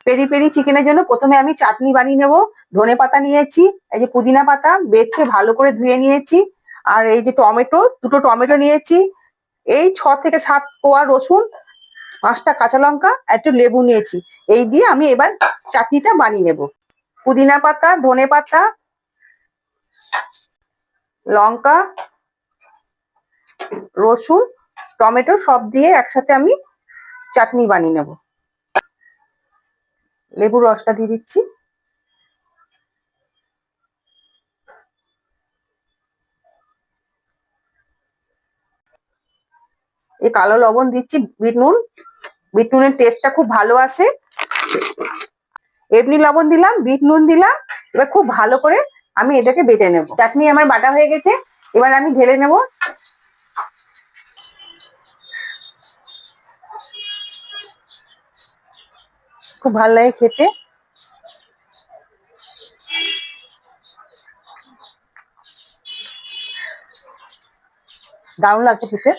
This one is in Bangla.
পেরি পেরি চিকেনের জন্য প্রথমে আমি চাটনি বানিয়ে নেব। ধনে পাতা নিয়েছি, এই যে পুদিনা পাতা বেছে ভালো করে ধুয়ে নিয়েছি, আর এই যে টমেটো, দুটো টমেটো নিয়েছি, এই 6 থেকে 7 কোয়া রসুন, 5টা কাঁচা লঙ্কা, একটু লেবু নিয়েছি। এই দিয়ে আমি এবার চাটনিটা বানিয়ে নেব। পুদিনা পাতা, ধনে পাতা, লঙ্কা, রসুন, টমেটো সব দিয়ে একসাথে আমি চাটনি বানিয়ে নেব। লেবুর রসটা দিয়ে দিচ্ছি। এই কালো লবণ দিচ্ছি, বিট নুন, বিট নুনের টেস্টটা খুব ভালো আসে। এমনি লবণ দিলাম, বিট নুন দিলাম। এবার খুব ভালো করে আমি এটাকে বেটে নেব। চাটনি আমার বাটা হয়ে গেছে, এবার আমি ঢেলে নেব। খুব ভালো লাগে খেতে। দারুণ লাগছে খেতে।